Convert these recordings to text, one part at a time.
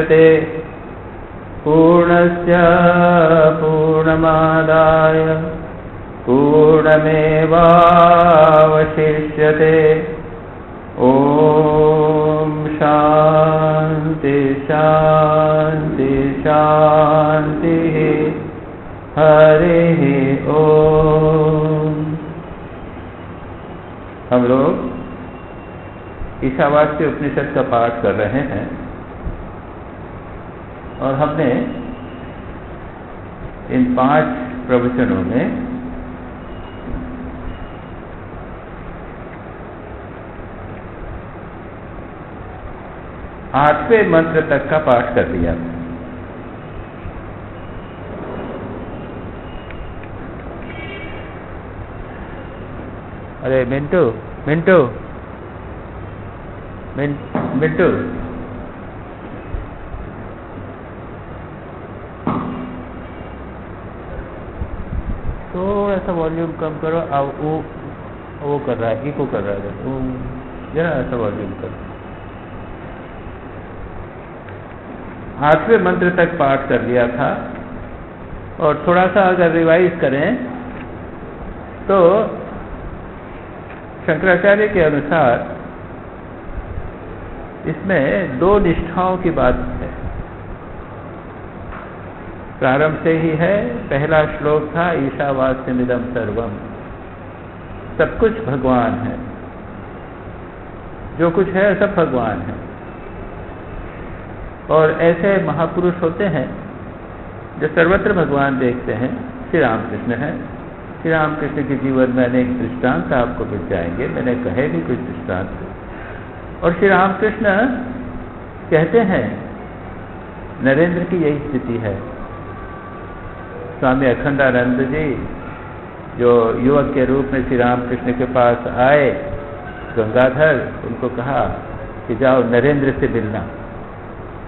मुच्यते पूर्णस्य पूर्णमादाय पूर्णमेवावशिष्यते। ओम शांति शांति शांति। हरि ओम। हम लोग ईशावास्य उपनिषद का पाठ कर रहे हैं और हमने इन 5 प्रवचनों में आठवें मंत्र तक का पाठ कर लिया। अरे मिंटू मिंटू मिंटू थोड़ा सा वॉल्यूम कम करो। अब वो कर रहा है, इको कर रहा है, जरा ऐसा वॉल्यूम करो। 8वें मंत्र तक पाठ कर लिया था और थोड़ा सा अगर रिवाइज करें तो शंकराचार्य के अनुसार इसमें 2 निष्ठाओं की बात है। प्रारंभ से ही है। पहला श्लोक था ईशावास्यमिदं सर्वम, सब कुछ भगवान है, जो कुछ है सब भगवान है। और ऐसे महापुरुष होते हैं जो सर्वत्र भगवान देखते हैं। श्री रामकृष्ण है। श्री रामकृष्ण के जीवन में अनेक दृष्टांत आपको मिल जाएंगे, मैंने कहे भी कुछ दृष्टांत। और श्री रामकृष्ण कहते हैं नरेंद्र की यही स्थिति है। स्वामी अखंडानंद जी जो युवक के रूप में श्री रामकृष्ण के पास आए, गंगाधर, उनको कहा कि जाओ नरेंद्र से मिलना।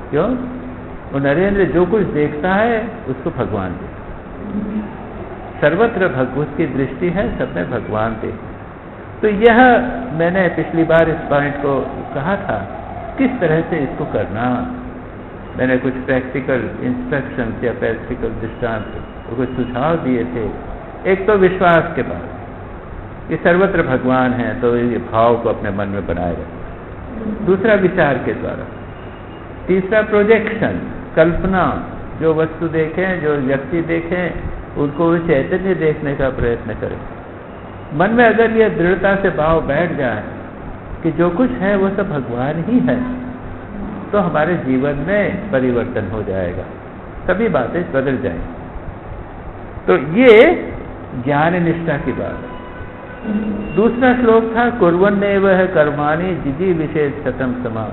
क्यों? वो नरेंद्र जो कुछ देखता है उसको भगवान देखता है। सर्वत्र भगवत की दृष्टि है, सब में भगवान देखते। तो यह मैंने पिछली बार इस पॉइंट को कहा था, किस तरह से इसको करना। मैंने कुछ प्रैक्टिकल इंस्ट्रक्शंस या प्रैक्टिकल दृष्टांत कुछ सुझाव दिए थे। एक तो विश्वास के बाद कि सर्वत्र भगवान है, तो ये भाव को अपने मन में बनाए रखें। दूसरा विचार के द्वारा। तीसरा प्रोजेक्शन, कल्पना, जो वस्तु देखें, जो व्यक्ति देखें, उनको चैतन्य देखने का प्रयत्न करें। मन में अगर यह दृढ़ता से भाव बैठ जाए कि जो कुछ है वो सब भगवान ही है, तो हमारे जीवन में परिवर्तन हो जाएगा, सभी बातें बदल जाएंगी। तो ये ज्ञान निष्ठा की बात है। दूसरा श्लोक था कुर्वन्नेव कर्माणि जिजी विशेष शतम समाह।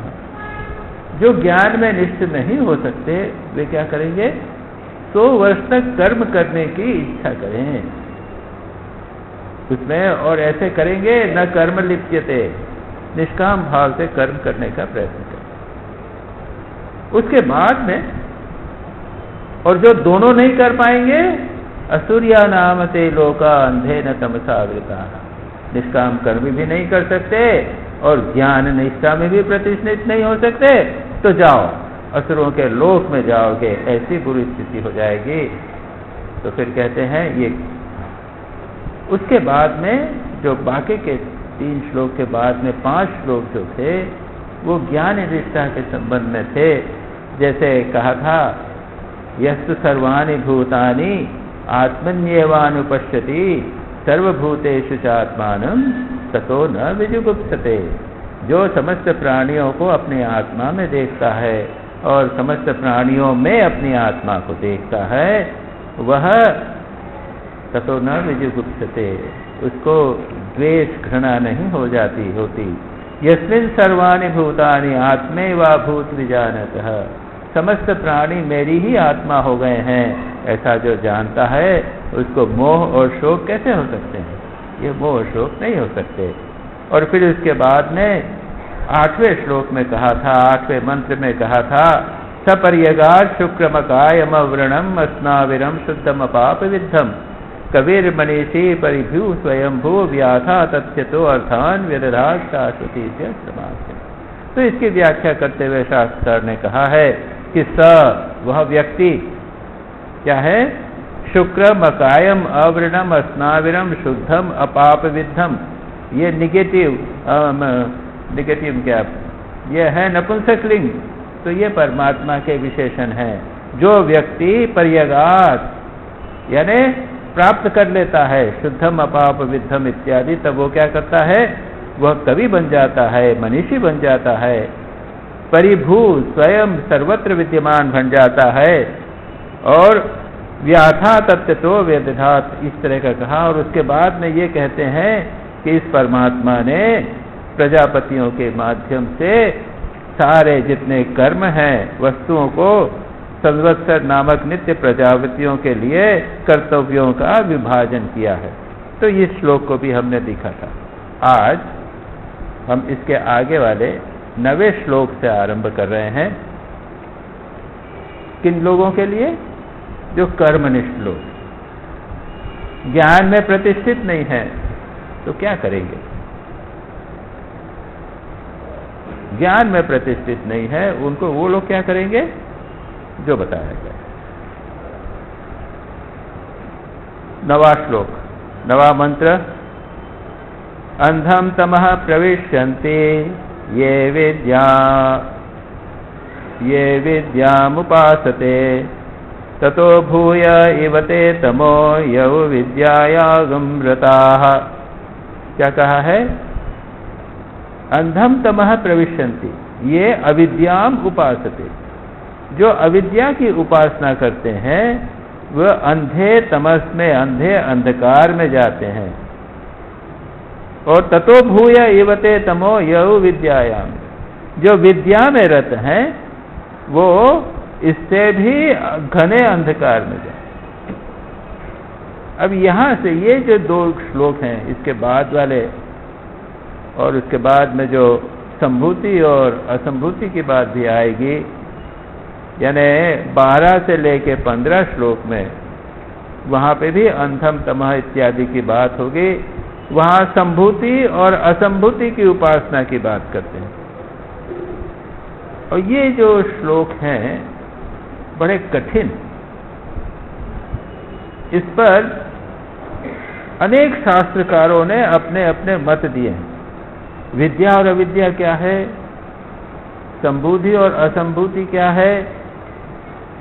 जो ज्ञान में निष्ठ नहीं हो सकते वे क्या करेंगे? 100 वर्ष तक कर्म करने की इच्छा करें उसमें, और ऐसे करेंगे न कर्म लिप्यते, निष्काम भाव से कर्म करने का प्रयत्न करें। उसके बाद में, और जो दोनों नहीं कर पाएंगे, असुरिया नाम ते लोका अंधे न तमसावृता, निष्काम कर्म भी नहीं कर सकते और ज्ञान निष्ठा में भी प्रतिष्ठित नहीं हो सकते, तो जाओ असुरों के लोक में जाओगे, ऐसी बुरी स्थिति हो जाएगी। तो फिर कहते हैं ये। उसके बाद में जो बाकी के 3 श्लोक के बाद में 5 श्लोक जो थे वो ज्ञान निष्ठा के संबंध में थे। जैसे कहा था यस्तु सर्वाणि भूतानि आत्मन्येवानुपश्यति सर्वभूतेषु चात्मानं ततो न विजुगुप्सते। जो समस्त प्राणियों को अपने आत्मा में देखता है और समस्त प्राणियों में अपनी आत्मा को देखता है, वह ततो न विजुगुप्सते, उसको द्वेष घृणा नहीं हो जाती होती। यस्मिन् सर्वाणि भूतानि आत्मैवा भूत विजानतः, समस्त प्राणी मेरी ही आत्मा हो गए हैं, ऐसा जो जानता है उसको मोह और शोक कैसे हो सकते हैं? ये मोह और शोक नहीं हो सकते। और फिर उसके बाद में 8वें श्लोक में कहा था, 8वें मंत्र में कहा था सपर्यगात् शुक्रमकायमवृणम अस्नाविरम शुद्धम अपाप विद्धम कबीर मनीषी परिभू स्वयंभू व्याथा तथ्यतो अर्थान व्यदधात् शाश्वती से समाप्त। तो इसकी व्याख्या करते हुए शास्त्रकार ने कहा है कि स वह व्यक्ति क्या है, शुक्रम अकायम अवृणम अस्नाविरम शुद्धम अपाप विद्धम, ये निगेटिव क्या, ये है नपुंसकलिंग, तो ये परमात्मा के विशेषण हैं। जो व्यक्ति पर्यगात यानी प्राप्त कर लेता है शुद्धम अपाप विद्धम इत्यादि, तब वो क्या करता है, वह कवि बन जाता है, मनीषी बन जाता है, परिभू स्वयं सर्वत्र विद्यमान बन जाता है, और व्याथा तत्तो वेदधात, इस तरह का कहा। और उसके बाद में ये कहते हैं कि इस परमात्मा ने प्रजापतियों के माध्यम से सारे जितने कर्म हैं वस्तुओं को संवत्सर नामक नित्य प्रजापतियों के लिए कर्तव्यों का विभाजन किया है। तो इस श्लोक को भी हमने देखा था। आज हम इसके आगे वाले 9वें श्लोक से आरंभ कर रहे हैं। किन लोगों के लिए, जो कर्मनिष्ठ लोग, ज्ञान में प्रतिष्ठित नहीं है तो क्या करेंगे, ज्ञान में प्रतिष्ठित नहीं है उनको, वो लोग क्या करेंगे, जो बताया गया। 9वां श्लोक, 9वां मंत्र, अंधम तमः प्रविश्यन्ति ये विद्यामुपासते ततो भूय इव ते तमो यौ विद्यायागं रताः। क्या कहा है, अंधम तमः प्रविश्यन्ति, ये अविद्याम उपासते, जो अविद्या की उपासना करते हैं वह अंधे तमस में, अंधे अंधकार में जाते हैं। और ततो भूय इवते तमो यौ विद्यायाम, जो विद्या में रत हैं वो इससे भी घने अंधकार में जाए। अब यहां से ये जो 2 श्लोक हैं, इसके बाद वाले और उसके बाद में जो संभूति और असंभूति की बात भी आएगी, यानी 12 से लेके 15 श्लोक में, वहां पे भी अंधम तमः इत्यादि की बात होगी। वहां संभूति और असंभूति की उपासना की बात करते हैं। और ये जो श्लोक हैं बड़े कठिन, इस पर अनेक शास्त्रकारों ने अपने अपने मत दिए हैं। विद्या और अविद्या क्या है, संभूति और असंभूति क्या है,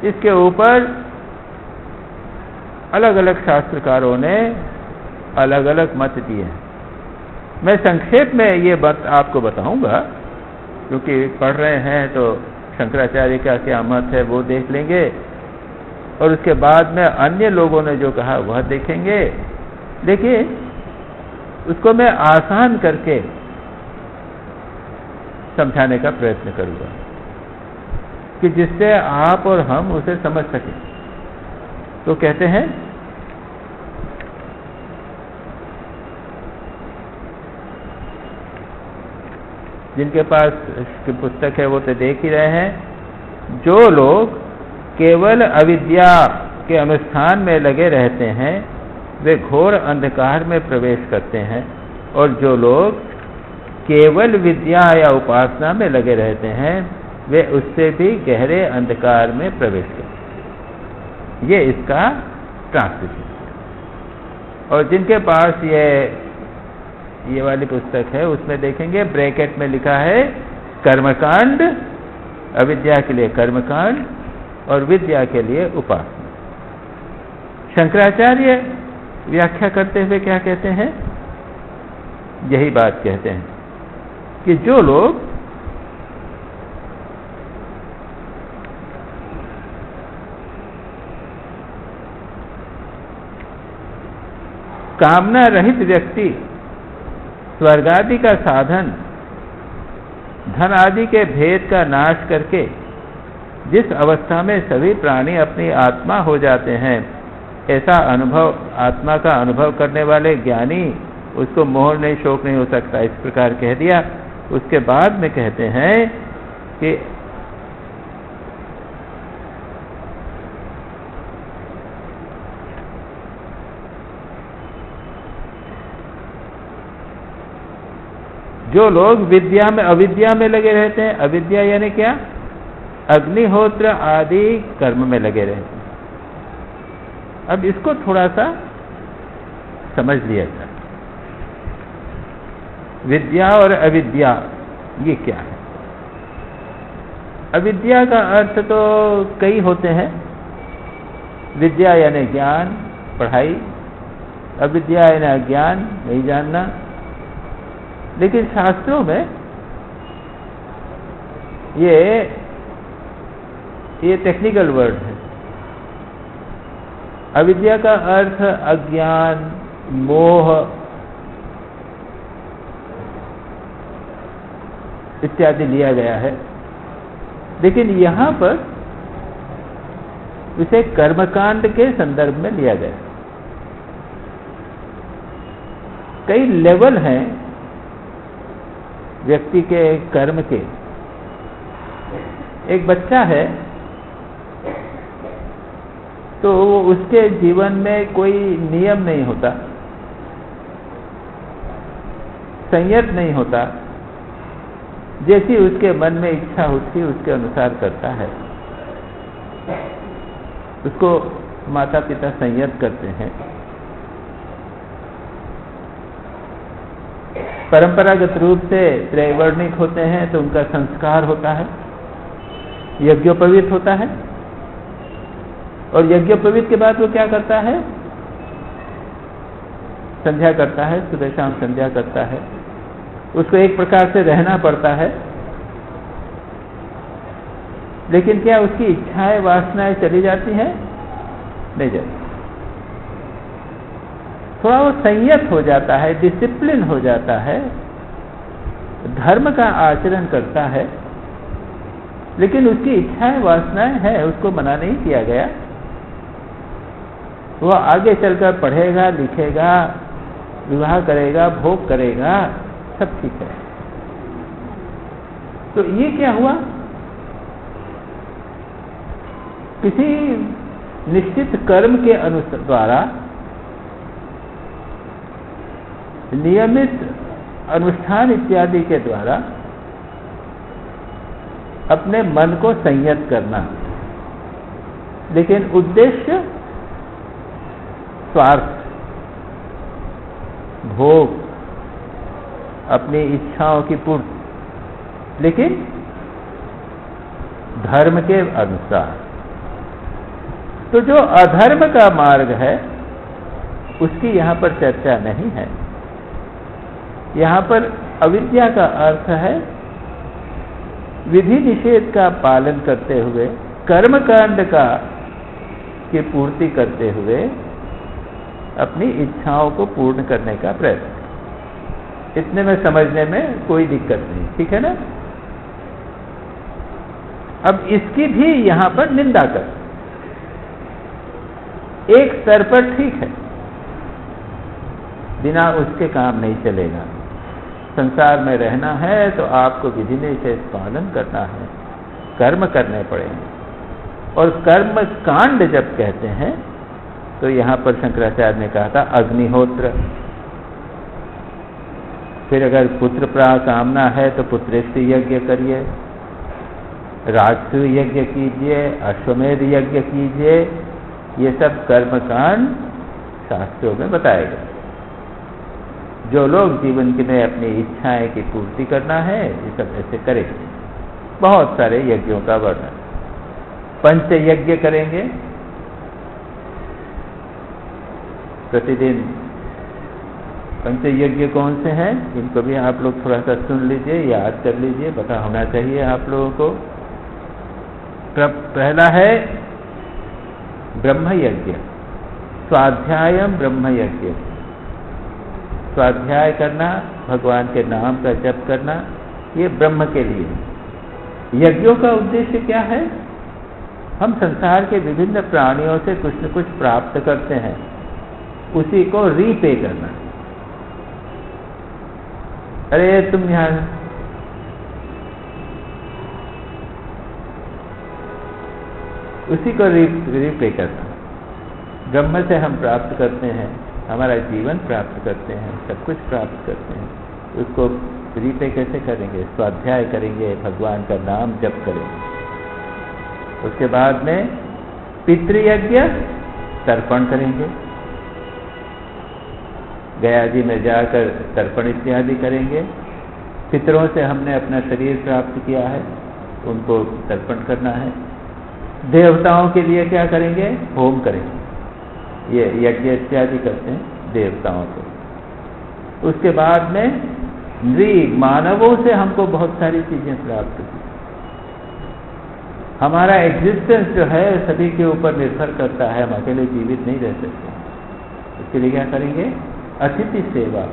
इसके ऊपर अलग अलग शास्त्रकारों ने अलग अलग मत दिए हैं। मैं संक्षेप में ये बात आपको बताऊंगा, क्योंकि पढ़ रहे हैं तो शंकराचार्य का क्या मत है वो देख लेंगे, और उसके बाद में अन्य लोगों ने जो कहा वह देखेंगे। लेकिन उसको मैं आसान करके समझाने का प्रयत्न करूंगा कि जिससे आप और हम उसे समझ सकें। तो कहते हैं, जिनके पास की पुस्तक है वो तो देख ही रहे हैं, जो लोग केवल अविद्या के अनुष्ठान में लगे रहते हैं वे घोर अंधकार में प्रवेश करते हैं, और जो लोग केवल विद्या या उपासना में लगे रहते हैं वे उससे भी गहरे अंधकार में प्रवेश करते हैं। ये इसका ट्रांसलेशन है। और जिनके पास ये वाली पुस्तक है उसमें देखेंगे ब्रैकेट में लिखा है कर्मकांड, अविद्या के लिए कर्मकांड और विद्या के लिए उपासना। शंकराचार्य व्याख्या करते हुए क्या कहते हैं, यही बात कहते हैं कि जो लोग कामना रहित व्यक्ति स्वर्ग आदि का साधन, धन आदि के भेद का नाश करके जिस अवस्था में सभी प्राणी अपनी आत्मा हो जाते हैं, ऐसा अनुभव, आत्मा का अनुभव करने वाले ज्ञानी, उसको मोह नहीं, शोक नहीं हो सकता। इस प्रकार कह दिया। उसके बाद में कहते हैं कि जो लोग विद्या में, अविद्या में लगे रहते हैं, अविद्या यानी क्या, अग्निहोत्र आदि कर्म में लगे रहते हैं। अब इसको थोड़ा सा समझ लिया जाए। विद्या और अविद्या ये क्या है? अविद्या का अर्थ तो कई होते हैं। विद्या यानी ज्ञान, पढ़ाई, अविद्या यानी अज्ञान, नहीं जानना। लेकिन शास्त्रों में ये टेक्निकल वर्ड है। अविद्या का अर्थ अज्ञान, मोह इत्यादि लिया गया है। लेकिन यहां पर इसे कर्मकांड के संदर्भ में लिया गया। कई लेवल हैं व्यक्ति के कर्म के। एक बच्चा है तो उसके जीवन में कोई नियम नहीं होता, संयत नहीं होता। जैसी उसके मन में इच्छा होती है उसके अनुसार करता है। उसको माता पिता संयत करते हैं। परंपरागत रूप से त्रैवर्णिक होते हैं तो उनका संस्कार होता है, यज्ञोपवीत होता है। और यज्ञोपवीत के बाद वो क्या करता है? संध्या करता है, सुबह शाम संध्या करता है। उसको एक प्रकार से रहना पड़ता है। लेकिन क्या उसकी इच्छाएं वासनाएं चली जाती हैं? नहीं जाती। थोड़ा वो संयत हो जाता है, डिसिप्लिन हो जाता है, धर्म का आचरण करता है। लेकिन उसकी इच्छाएं वासनाएं हैं, उसको मना नहीं किया गया। वह आगे चलकर पढ़ेगा, लिखेगा, विवाह करेगा, भोग करेगा, सब ठीक है। तो ये क्या हुआ? किसी निश्चित कर्म के द्वारा, नियमित अनुष्ठान इत्यादि के द्वारा अपने मन को संयत करना। लेकिन उद्देश्य स्वार्थ, भोग, अपनी इच्छाओं की पूर्ति, लेकिन धर्म के अनुसार। तो जो अधर्म का मार्ग है उसकी यहां पर चर्चा नहीं है। यहां पर अविद्या का अर्थ है विधि निषेध का पालन करते हुए, कर्मकांड की पूर्ति करते हुए अपनी इच्छाओं को पूर्ण करने का प्रयत्न। इतने में समझने में कोई दिक्कत नहीं, ठीक है ना? अब इसकी भी यहां पर निंदा कर। एक स्तर पर ठीक है, बिना उसके काम नहीं चलेगा। संसार में रहना है तो आपको विधि निषेध पालन करना है, कर्म करने पड़ेंगे। और कर्म कांड जब कहते हैं तो यहां पर शंकराचार्य ने कहा था अग्निहोत्र। फिर अगर पुत्र प्राकामना है तो पुत्रेष्टि यज्ञ करिए, राजसूय यज्ञ कीजिए, अश्वमेध यज्ञ कीजिए। ये सब कर्मकांड शास्त्रों में बताए गए। जो लोग जीवन में अपनी इच्छाएं की पूर्ति करना है ये सब ऐसे करेंगे। बहुत सारे यज्ञों का वर्णन। पंच यज्ञ करेंगे प्रतिदिन। पंच यज्ञ कौन से हैं इनको भी आप लोग थोड़ा सा सुन लीजिए, याद कर लीजिए, पता होना चाहिए आप लोगों को। पहला है ब्रह्म यज्ञ, स्वाध्यायम ब्रह्म यज्ञ। स्वाध्याय करना, भगवान के नाम का जप करना, ये ब्रह्म के लिए। यज्ञों का उद्देश्य क्या है? हम संसार के विभिन्न प्राणियों से कुछ न कुछ प्राप्त करते हैं, उसी को रीपे करना। अरे तुम यहां उसी को रीपे करना। ब्रह्म से हम प्राप्त करते हैं, हमारा जीवन प्राप्त करते हैं, सब कुछ प्राप्त करते हैं। उसको रीपे कैसे करेंगे? स्वाध्याय करेंगे, भगवान का नाम जप करेंगे। उसके बाद में पितृयज्ञ तर्पण करेंगे, गया जी में जाकर तर्पण इत्यादि करेंगे। पितरों से हमने अपना शरीर प्राप्त किया है, उनको तर्पण करना है। देवताओं के लिए क्या करेंगे? होम करेंगे, ये यज्ञ इत्यादि करते हैं देवताओं को। उसके बाद में नृग मानवों से हमको बहुत सारी चीजें प्राप्त की। हमारा एग्जिस्टेंस जो है सभी के ऊपर निर्भर करता है, हम अकेले जीवित नहीं रह सकते। इसके लिए क्या करेंगे? अतिथि सेवा।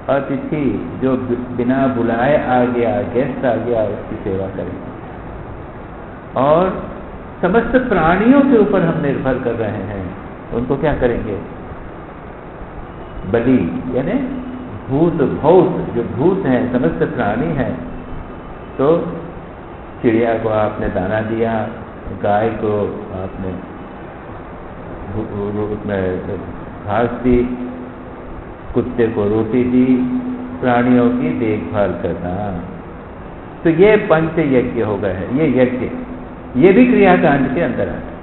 अतिथि जो बिना बुलाए आ गया, गेस्ट आ गया, उसकी सेवा करेंगे। और समस्त प्राणियों के ऊपर हम निर्भर कर रहे हैं, उनको क्या करेंगे? बलि, यानी भूत भौत जो भूत हैं, समस्त प्राणी हैं। तो चिड़िया को आपने दाना दिया, गाय को आपने उसमें घास दी, कुत्ते को रोटी दी, प्राणियों की देखभाल करना। तो ये पंच यज्ञ हो गए हैं, ये यज्ञ, ये भी क्रियाकांड के अंदर आता है।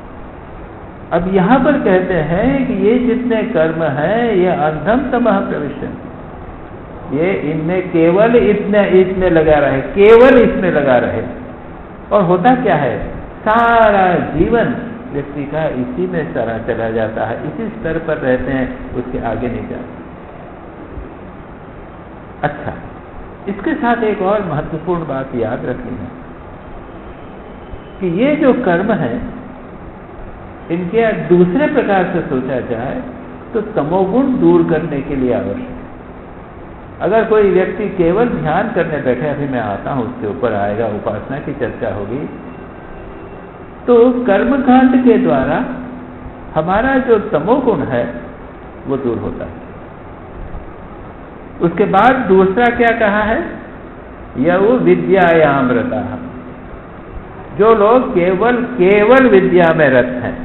अब यहाँ पर कहते हैं कि ये जितने कर्म हैं ये अंधम तमः प्रविशन्ति, ये इनमें केवल इसमें लगा रहे, केवल इसमें लगा रहे। और होता क्या है? सारा जीवन व्यक्ति का इसी में सारा चला जाता है, इसी स्तर पर रहते हैं, उसके आगे नहीं जाते। अच्छा, इसके साथ एक और महत्वपूर्ण बात याद रखनी है कि ये जो कर्म है इनके दूसरे प्रकार से सोचा जाए तो तमोगुण दूर करने के लिए आवश्यक है। अगर कोई व्यक्ति केवल ध्यान करने बैठे, अभी मैं आता हूं उसके ऊपर आएगा, उपासना की चर्चा होगी, तो कर्मकांड के द्वारा हमारा जो तमोगुण है वो दूर होता है। उसके बाद दूसरा क्या कहा है? यह विद्यायाम रतः, जो लोग केवल विद्या में रत हैं।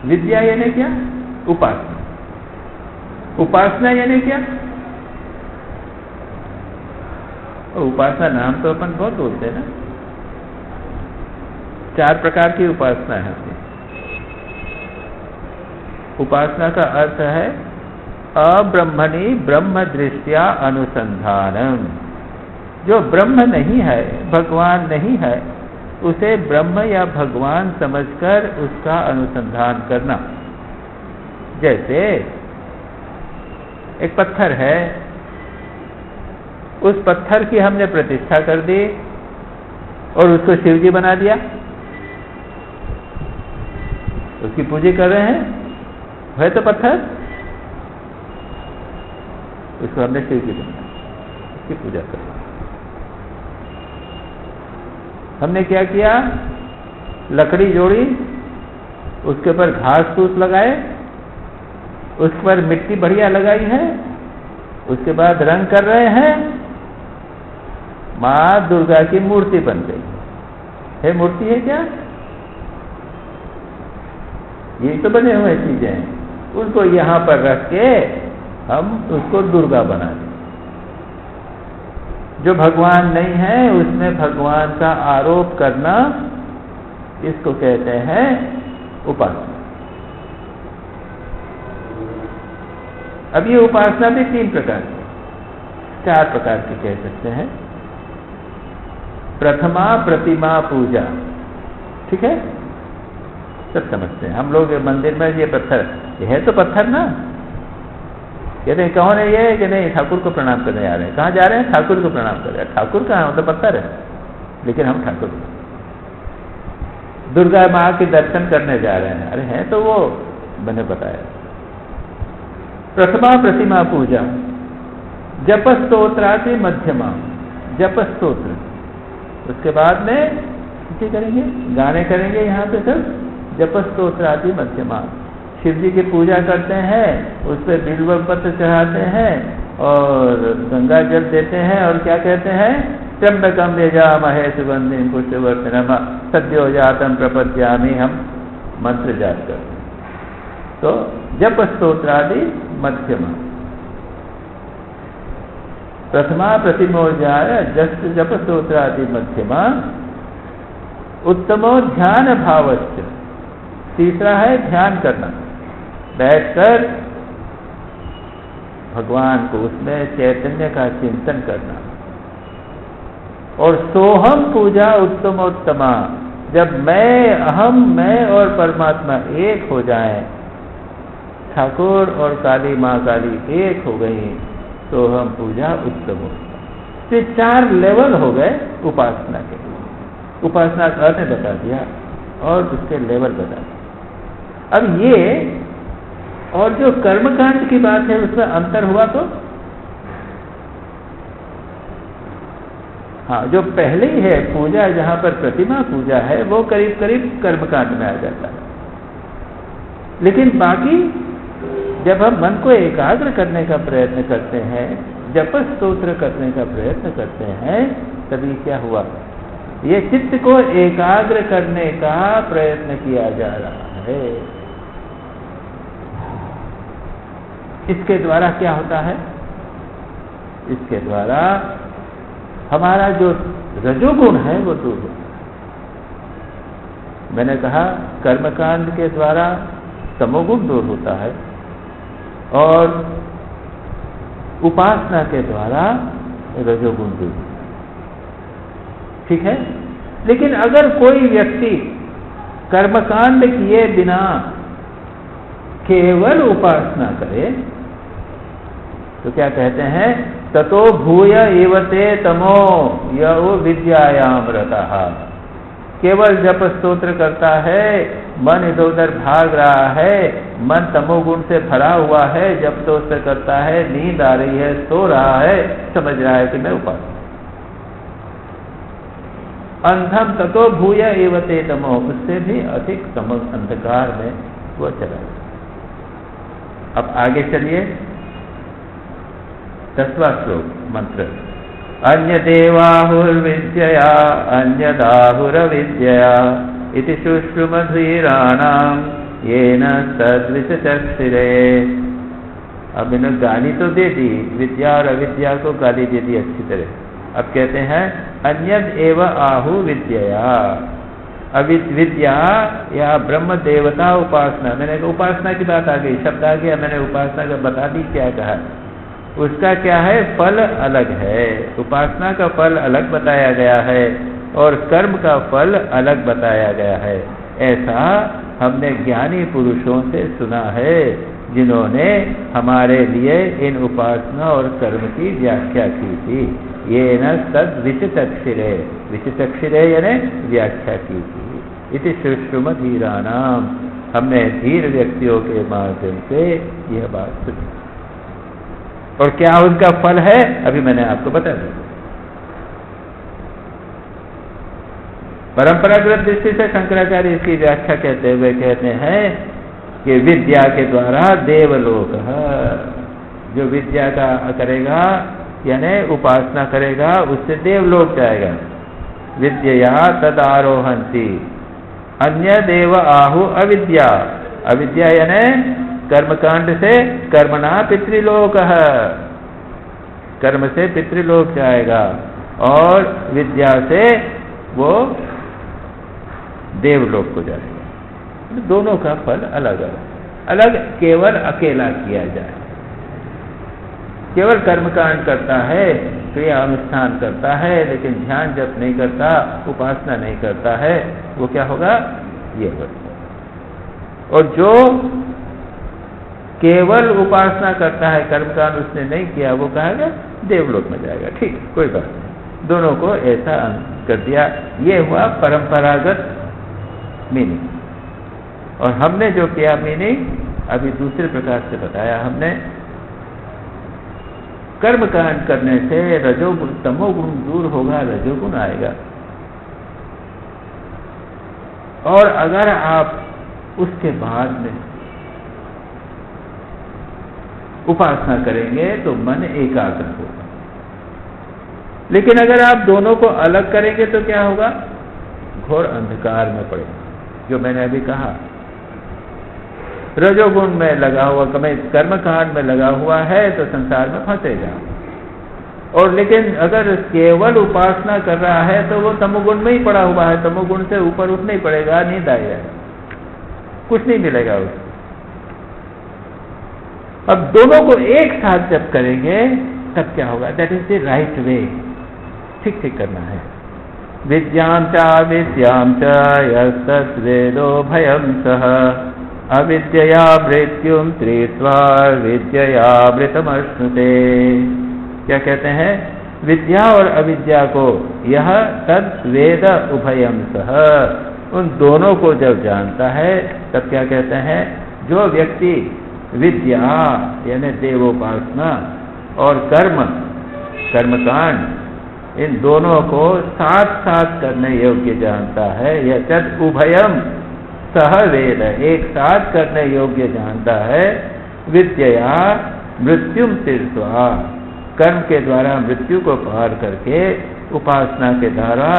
विद्या यानी क्या? उपासना। उपासना यानी क्या? उपासना नाम तो अपन बहुत बोलते हैं ना। 4 प्रकार की उपासना है। उपासना का अर्थ है अब्रह्मणि ब्रह्म दृष्टिया अनुसंधानम। जो ब्रह्म नहीं है, भगवान नहीं है, उसे ब्रह्म या भगवान समझकर उसका अनुसंधान करना। जैसे एक पत्थर है, उस पत्थर की हमने प्रतिष्ठा कर दी और उसको शिव जी बना दिया, उसकी पूजा कर रहे हैं, है तो पत्थर, उसको हमने शिव जी बनाया, उसकी पूजा कर रहे हैं। हमने क्या किया? लकड़ी जोड़ी, उसके ऊपर घास फूस लगाए, उस पर मिट्टी बढ़िया लगाई है, उसके बाद रंग कर रहे हैं, मां दुर्गा की मूर्ति बन गई है। मूर्ति है क्या? ये तो बने हुए चीजें हैं, उसको यहां पर रख के हम उसको दुर्गा बना दें। जो भगवान नहीं है उसमें भगवान का आरोप करना, इसको कहते हैं उपासना। अब ये उपासना भी 3 प्रकार की, 4 प्रकार की कह सकते हैं। प्रथमा प्रतिमा पूजा, ठीक है, सब समझते हैं हम लोग। मंदिर में ये पत्थर, ये है तो पत्थर ना, कहते हैं कौन है ये? कि नहीं, ठाकुर को प्रणाम करने जा रहे हैं। कहाँ जा रहे हैं? ठाकुर को प्रणाम कर रहे हैं। ठाकुर कहाँ? मतलब पत्थर है, लेकिन हम ठाकुर दुर्गा माँ के दर्शन करने जा रहे हैं। अरे हैं तो वो, मैंने बताया। प्रथमा प्रतिमा पूजा, जप स्तोत्रादि मध्यमा, जप स्तोत्र। उसके बाद में क्या करेंगे? गाने करेंगे यहाँ पे सब, जप स्तोत्रादि मध्यमा। शिव जी की पूजा करते हैं, उस पर बिल्व पत्र चढ़ाते हैं और गंगा जल देते हैं, और क्या कहते हैं? त्र्यंबकम यजामहे सुगंधिं पुष्टिवर्धनम सद्यो जातम प्रपद्यामि, हम मंत्र जाप करते हैं। तो जप स्तोत्रादि मध्यमा। प्रथमा प्रतिमोजाय जस्ट जप स्तोत्रादि मध्यमा उत्तमो ध्यान भावश्च। तीसरा है ध्यान करना, बैठकर भगवान को उसमें चैतन्य का चिंतन करना। और सोहम पूजा उत्तमोत्तमा, जब मैं अहम मैं और परमात्मा एक हो जाएं, ठाकुर और काली माँ काली एक हो गई, तो हम पूजा उत्तम हो। ये 4 लेवल हो गए उपासना के। उपासना का अर्थ बता दिया और उसके लेवल बता दिया। अब ये और जो कर्मकांड की बात है उसमें अंतर हुआ तो हाँ, जो पहले ही है पूजा, जहां पर प्रतिमा पूजा है, वो करीब करीब कर्मकांड में आ जाता है। लेकिन बाकी जब हम मन को एकाग्र करने का प्रयत्न करते हैं, जप स्तोत्र करने का प्रयत्न करते हैं, तभी क्या हुआ, ये चित्त को एकाग्र करने का प्रयत्न किया जा रहा है। इसके द्वारा क्या होता है, इसके द्वारा हमारा जो रजोगुण है वो दूर होता है। मैंने कहा कर्मकांड के द्वारा तमोगुण दूर होता है और उपासना के द्वारा रजोगुण दूर होता है। ठीक है। लेकिन अगर कोई व्यक्ति कर्मकांड किए बिना केवल उपासना करे तो क्या कहते हैं, ततो भूय एवते तमो यो विद्यायाम रतः। केवल जप स्तोत्र करता है, मन इधर उधर भाग रहा है, मन तमोगुण से भरा हुआ है, जप स्तोत्र करता है, नींद आ रही है, सो रहा है, समझ रहा है कि मैं उपासना। अंधम ततो भूय एवते तमो, उससे भी अधिक तम अंधकार में वो चला। अब आगे चलिए 10वां श्लोक मंत्र। अन्य देवाहुर्विद्यया अन्यदाहुरविद्यया इति शुश्रुमधीराणाम येन तद्विचक्षिरे। अब इन्होंने गाली तो दे दी, विद्या और अविद्या को गाली दे दी अच्छी तरह। अब कहते हैं अन्यद एव आहु विद्यया, अविद्या या ब्रह्म देवता उपासना। मैंने कहा उपासना की बात आ गई, शब्द आ गया, मैंने उपासना का बता दी क्या कहा। उसका क्या है, फल अलग है। उपासना का फल अलग बताया गया है और कर्म का फल अलग बताया गया है। ऐसा हमने ज्ञानी पुरुषों से सुना है जिन्होंने हमारे लिए इन उपासना और कर्म की व्याख्या की थी। ये न तद विचितक्षिरे, विचितक्षिरे यानी व्याख्या की थी। इति शुश्रुमधीराणाम, हमने धीर व्यक्तियों के माध्यम से यह बात सुनी। और क्या उनका फल है अभी मैंने आपको बता दिया। परंपरागत दृष्टि से शंकराचार्य इसकी व्याख्या कहते हुए कहते हैं कि विद्या के द्वारा देवलोक, जो विद्या का करेगा यानी उपासना करेगा उससे देवलोक जाएगा। विद्या तदारोहंती अन्य देव आहु अविद्या, अविद्या यानी कर्मकांड से कर्मणा पितृलोक, कर्म से पितृलोक जाएगा और विद्या से वो देवलोक को जाएगा। दोनों का फल अलग अलग, अलग केवल अकेला किया जाए। केवल कर्मकांड करता है, क्रिया अनुष्ठान करता है, लेकिन ध्यान जप नहीं करता, उपासना नहीं करता है, वो क्या होगा, ये होगा। और जो केवल उपासना करता है, कर्मकांड उसने नहीं किया, वो कहेगा देवलोक में जाएगा। ठीक, कोई बात नहीं, दोनों को ऐसा कर दिया। ये हुआ परंपरागत मीनिंग। और हमने जो किया मीनिंग अभी दूसरे प्रकार से बताया। हमने कर्मकांड करने से रजोगुण तमोगुण दूर होगा, रजोगुण आएगा। और अगर आप उसके बाद में उपासना करेंगे तो मन एकाग्र होगा। लेकिन अगर आप दोनों को अलग करेंगे तो क्या होगा, घोर अंधकार में पड़ेगा। जो मैंने अभी कहा, रजोगुण में लगा हुआ, कर्मकांड में लगा हुआ है तो संसार में फंसेगा। और लेकिन अगर केवल उपासना कर रहा है तो वो तमोगुण में ही पड़ा हुआ है, तमोगुण से ऊपर उठ नहीं पड़ेगा, नींद आएगा, कुछ नहीं मिलेगा उसको। अब दोनों को एक साथ जब करेंगे तब क्या होगा? That is the right way, ठीक ठीक करना है। विद्यां च विद्यां च यस्तद्वेदो भयं सः अविद्यया मृत्युं त्रीत्वा विद्ययामृतमश्नुते। क्या कहते हैं? विद्या और अविद्या को यह तद वेद उभयं सह, उन दोनों को जब जानता है तब क्या कहते हैं? जो व्यक्ति विद्या यानी देवोपासना और कर्मकांड इन दोनों को साथ साथ करने योग्य जानता है, यह तद उभयम सह वेद, एक साथ करने योग्य जानता है। विद्या मृत्युम तीर्थवा, कर्म के द्वारा मृत्यु को पार करके उपासना के द्वारा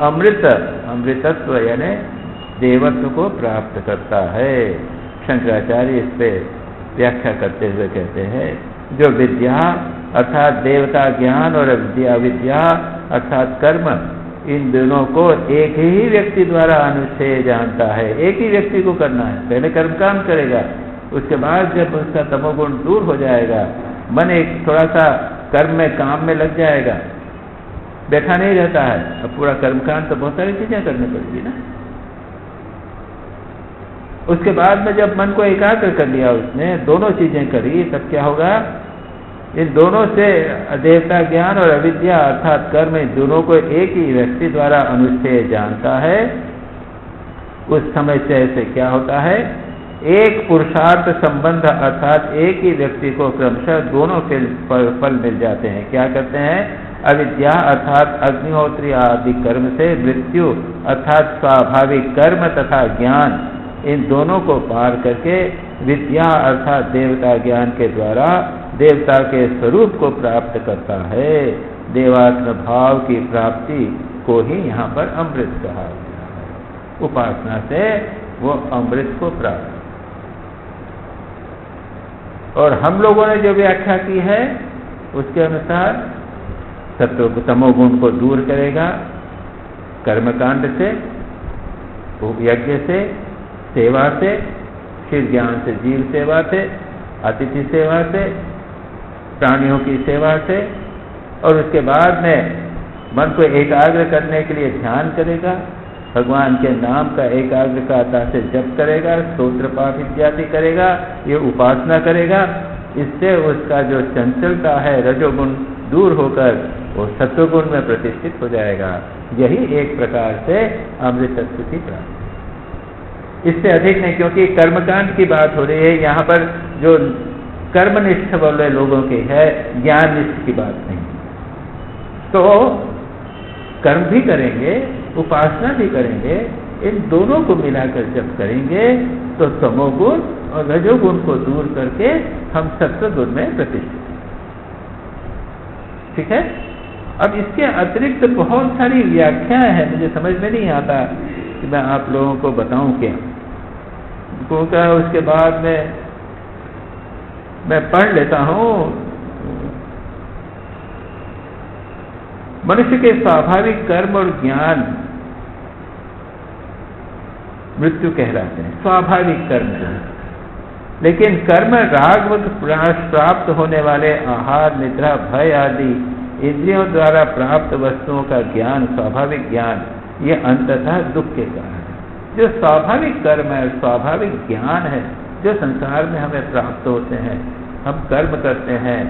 अमृतत्व यानी देवत्व को प्राप्त करता है। शंकराचार्य इस पे व्याख्या करते हुए कहते हैं, जो विद्या अर्थात देवता ज्ञान और विद्या अर्थात कर्म, इन दोनों को एक ही व्यक्ति द्वारा अनुष्ठेय जानता है। एक ही व्यक्ति को करना है, पहले कर्म काम करेगा, उसके बाद जब उसका तमोगुण दूर हो जाएगा, मन एक थोड़ा सा कर्म में काम में लग जाएगा, बैठा नहीं रहता है। अब पूरा कर्मकांड तो बहुत सारी चीजें करनी पड़ेगी ना। उसके बाद में जब मन को एकाग्र कर लिया उसने, दोनों चीजें करी, तब क्या होगा? इन दोनों से देवता ज्ञान और अविद्या अर्थात कर्म, इन दोनों को एक ही व्यक्ति द्वारा अनुष्ठेय जानता है। उस समय से क्या होता है? एक पुरुषार्थ संबंध अर्थात एक ही व्यक्ति को क्रमशः दोनों के फल मिल जाते हैं। क्या करते हैं? अविद्या अर्थात अग्निहोत्री आदि कर्म से मृत्यु अर्थात स्वाभाविक कर्म तथा ज्ञान, इन दोनों को पार करके विद्या अर्थात देवता ज्ञान के द्वारा देवता के स्वरूप को प्राप्त करता है। देवात्म भाव की प्राप्ति को ही यहाँ पर अमृत कहा गया है। उपासना से वो अमृत को प्राप्त। और हम लोगों ने जो व्याख्या की है उसके अनुसार सत्व तमोगुण को दूर करेगा कर्मकांड से, यज्ञ से, सेवा से, शिव ज्ञान से, जीव सेवा से, अतिथि सेवा से, प्राणियों की सेवा से, और उसके बाद में मन को एकाग्र करने के लिए ध्यान करेगा, भगवान के नाम का एकाग्रता से जप करेगा, स्तोत्र पाठ इत्यादि करेगा, ये उपासना करेगा। इससे उसका जो चंचलता है रजोगुण दूर होकर वो सत्वगुण में प्रतिष्ठित हो जाएगा। यही एक प्रकार से अमृत स्थिति प्राप्त। इससे अधिक नहीं, क्योंकि कर्मकांड की बात हो रही है यहाँ पर, जो कर्मनिष्ठ वाले लोगों की है, ज्ञान निष्ठ की बात नहीं। तो कर्म भी करेंगे, उपासना भी करेंगे, इन दोनों को मिलाकर जब करेंगे तो तमोगुण और रजोगुण को दूर करके हम सत्वगुण में प्रतिष्ठित। ठीक है। अब इसके अतिरिक्त बहुत सारी व्याख्याएं हैं, मुझे समझ में नहीं आता कि मैं आप लोगों को बताऊं क्या, क्योंकि उसके बाद में मैं पढ़ लेता हूं। मनुष्य के स्वाभाविक कर्म और ज्ञान मृत्यु कहलाते हैं, स्वाभाविक कर्म। लेकिन कर्म राग प्राप्त होने वाले आहार, निद्रा, भय आदि इंद्रियों द्वारा प्राप्त वस्तुओं का ज्ञान, स्वाभाविक ज्ञान, ये अंततः दुख के कारण है। जो स्वाभाविक कर्म है, स्वाभाविक ज्ञान है, जो संसार में हमें प्राप्त होते हैं, हम कर्म करते हैं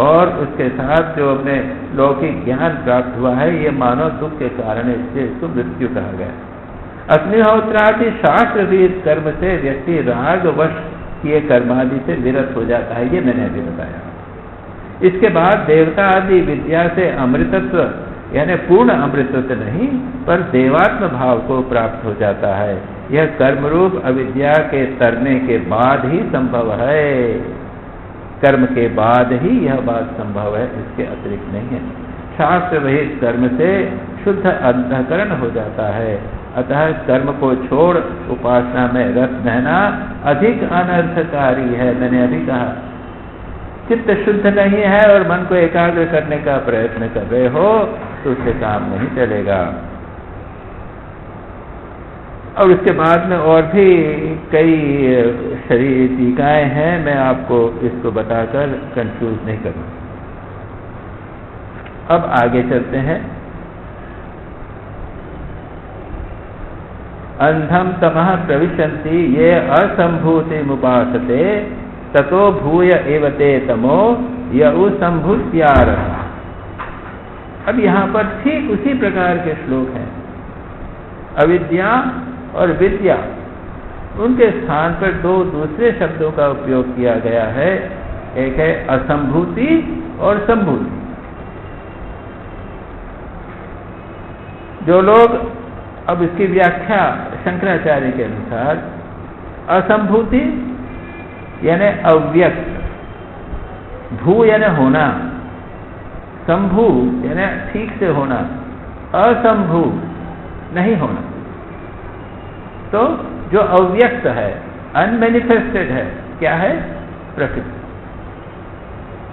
और उसके साथ जो हमें लौकिक ज्ञान प्राप्त हुआ है, ये मानव दुख के कारण है, इससे इसको मृत्यु कहा गया। अग्निहोत्रादि शास्त्र विहित कर्म से व्यक्ति राग वश किए कर्मादि से विरत हो जाता है, ये मैंने अभी बताया। इसके बाद देवता आदि विद्या से अमृतत्व यानी पूर्ण अमृतत्व नहीं, पर देवात्म भाव को प्राप्त हो जाता है। यह कर्मरूप अविद्या के तरने के बाद ही संभव है। कर्म के बाद ही यह बात संभव है, इसके अतिरिक्त नहीं है। शास्त्र विहित कर्म से शुद्ध अंतःकरण हो जाता है। अतः कर्म को छोड़ उपासना में रत रहना अधिक अनर्थकारी है। मैंने अभी कहा चित्त शुद्ध नहीं है और मन को एकाग्र करने का प्रयत्न कर रहे हो तो उससे काम नहीं चलेगा। और उसके बाद में और भी कई शरीर टीकाएं हैं, मैं आपको इसको बताकर कंफ्यूज नहीं करूँ। अब आगे चलते हैं। अंधम तमः प्रविशन्ति ये असंभूति मुपासते ततो भूय एवते तमो यउ संभूत्यार। अब यहाँ पर ठीक उसी प्रकार के श्लोक हैं। अविद्या और विद्या, उनके स्थान पर दो दूसरे शब्दों का उपयोग किया गया है। एक है असंभूति और संभूति। जो लोग, अब इसकी व्याख्या शंकराचार्य के अनुसार, असंभूति यानी अव्यक्त, भू यानी होना, संभू यानी ठीक से होना, असंभू नहीं होना। तो जो अव्यक्त है, अनमैनिफेस्टेड है, क्या है? प्रकृति।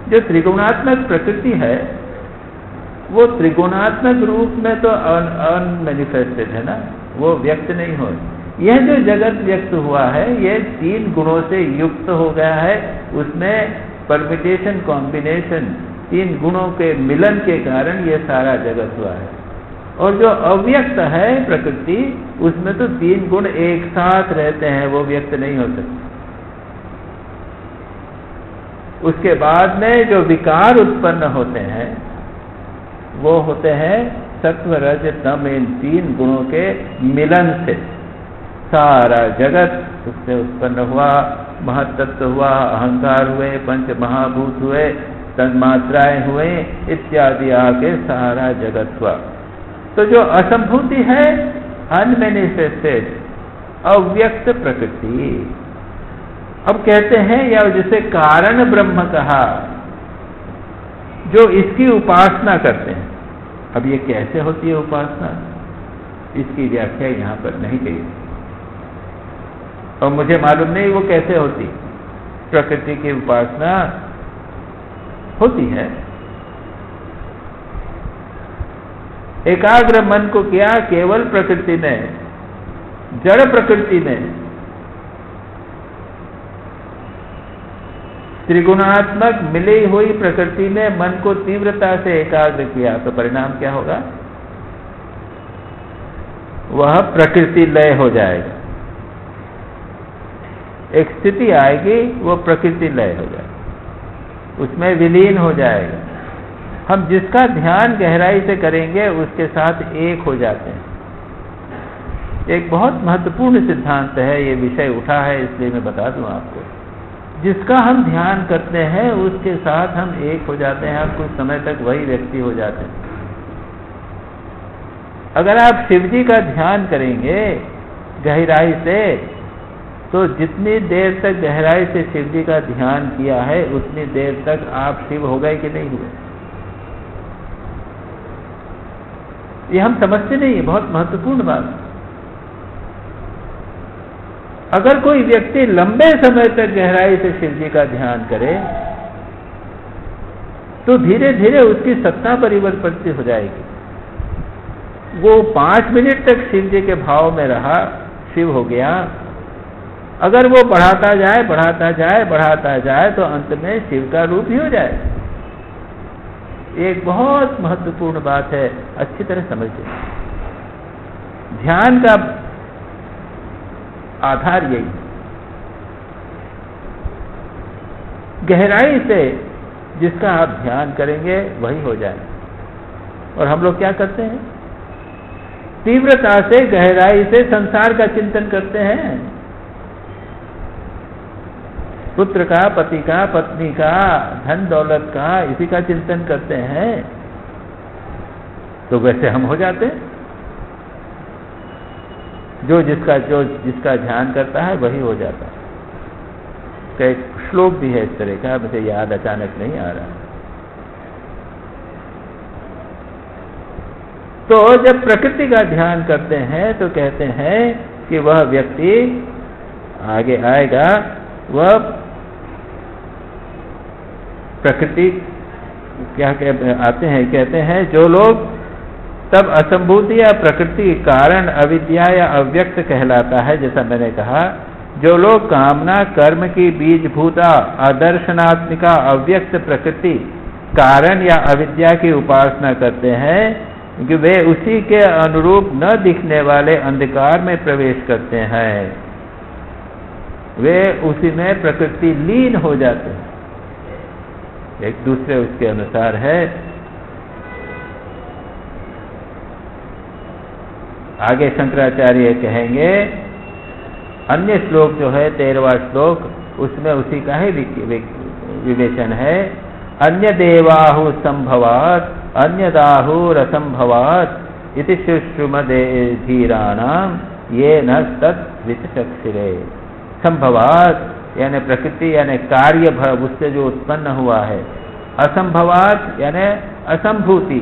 जो त्रिगुणात्मक प्रकृति है वो त्रिगुणात्मक रूप में तो अनमैनिफेस्टेड है ना, वो व्यक्त नहीं हो। यह जो जगत व्यक्त हुआ है ये तीन गुणों से युक्त हो गया है। उसमें परमिटेशन, कॉम्बिनेशन, तीन गुणों के मिलन के कारण ये सारा जगत हुआ है। और जो अव्यक्त है प्रकृति, उसमें तो तीन गुण एक साथ रहते हैं, वो व्यक्त नहीं हो सकते। उसके बाद में जो विकार उत्पन्न होते हैं वो होते हैं सत्व, रज, तम, इन तीन गुणों के मिलन से सारा जगत उससे उत्पन्न हुआ। महत्तत्व हुआ, अहंकार हुए, पंच महाभूत हुए, तन्मात्राएं हुए, इत्यादि आके सारा जगत हुआ। तो जो असंभूति है, अनमैनिफेस्टेड, अव्यक्त प्रकृति। अब कहते हैं, या जिसे कारण ब्रह्म कहा, जो इसकी उपासना करते हैं। अब ये कैसे होती है उपासना, इसकी व्याख्या यहां पर नहीं कही और मुझे मालूम नहीं वो कैसे होती। प्रकृति की उपासना होती है, एकाग्र मन को किया केवल प्रकृति में, जड़ प्रकृति में, त्रिगुणात्मक मिली हुई प्रकृति में मन को तीव्रता से एकाग्र किया तो परिणाम क्या होगा? वह प्रकृति लय हो जाएगा। एक स्थिति आएगी, वो प्रकृति लय हो जाएगी, उसमें विलीन हो जाएगा। हम जिसका ध्यान गहराई से करेंगे उसके साथ एक हो जाते हैं। एक बहुत महत्वपूर्ण सिद्धांत है, ये विषय उठा है इसलिए मैं बता दूं आपको। जिसका हम ध्यान करते हैं उसके साथ हम एक हो जाते हैं, हम कुछ समय तक वही व्यक्ति हो जाते हैं। अगर आप शिव जी का ध्यान करेंगे गहराई से, तो जितनी देर तक गहराई से शिव जी का ध्यान किया है उतनी देर तक आप शिव हो गए कि नहीं हुए? ये हम समझते नहीं है, बहुत महत्वपूर्ण बात। अगर कोई व्यक्ति लंबे समय तक गहराई से शिव जी का ध्यान करे तो धीरे धीरे उसकी सत्ता परिवर्तित हो जाएगी। वो 5 मिनट तक शिव जी के भाव में रहा, शिव हो गया। अगर वो बढ़ाता जाए बढ़ाता जाए बढ़ाता जाए तो अंत में शिव का रूप ही हो जाए। एक बहुत महत्वपूर्ण बात है, अच्छी तरह समझिए। ध्यान का आधार यही, गहराई से जिसका आप ध्यान करेंगे वही हो जाए। और हम लोग क्या करते हैं? तीव्रता से गहराई से संसार का चिंतन करते हैं, पुत्र का, पति का, पत्नी का, धन दौलत का, इसी का चिंतन करते हैं। तो वैसे हम हो जाते हैं। जो जिसका ध्यान करता है वही हो जाता है। एक श्लोक भी है इस तरह का, मुझे याद अचानक नहीं आ रहा। तो जब प्रकृति का ध्यान करते हैं तो कहते हैं कि वह व्यक्ति आगे आएगा, वह प्रकृति क्या आते हैं, कहते हैं जो लोग तब असंभूति या प्रकृति कारण अविद्या या अव्यक्त कहलाता है। जैसा मैंने कहा, जो लोग कामना कर्म की बीजभूता अदर्शनात्मिका अव्यक्त प्रकृति कारण या अविद्या की उपासना करते हैं कि वे उसी के अनुरूप न दिखने वाले अंधकार में प्रवेश करते हैं, वे उसी में प्रकृति लीन हो जाते हैं, एक दूसरे उसके अनुसार है। आगे शंकराचार्य कहेंगे, अन्य श्लोक जो है 13वां श्लोक, उसमें उसी का ही विवेचन है। अन्य देवाहु संभवात अन्यदाहुरसंभवात इति सुश्रुमधीराणाम ये न तत् विचक्षिरे। संभवात यानी प्रकृति यानी कार्य भव, उससे जो उत्पन्न हुआ है। असंभवात यानी असंभूति,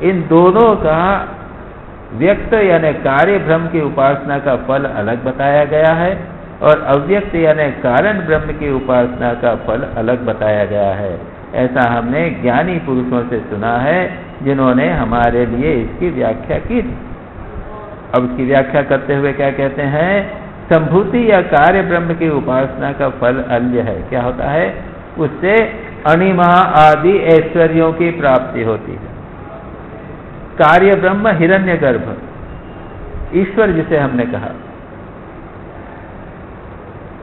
इन दोनों का व्यक्त यानी कार्य ब्रह्म की उपासना का फल अलग बताया गया है और अव्यक्त यानी कारण ब्रह्म की उपासना का फल अलग बताया गया है। ऐसा हमने ज्ञानी पुरुषों से सुना है जिन्होंने हमारे लिए इसकी व्याख्या की थी। अब इसकी व्याख्या करते हुए क्या कहते हैं, संभूति या कार्य ब्रह्म की उपासना का फल अल्य है। क्या होता है, उससे अणिमा आदि ऐश्वर्यों की प्राप्ति होती है। कार्य ब्रह्म हिरण्यगर्भ ईश्वर जिसे हमने कहा,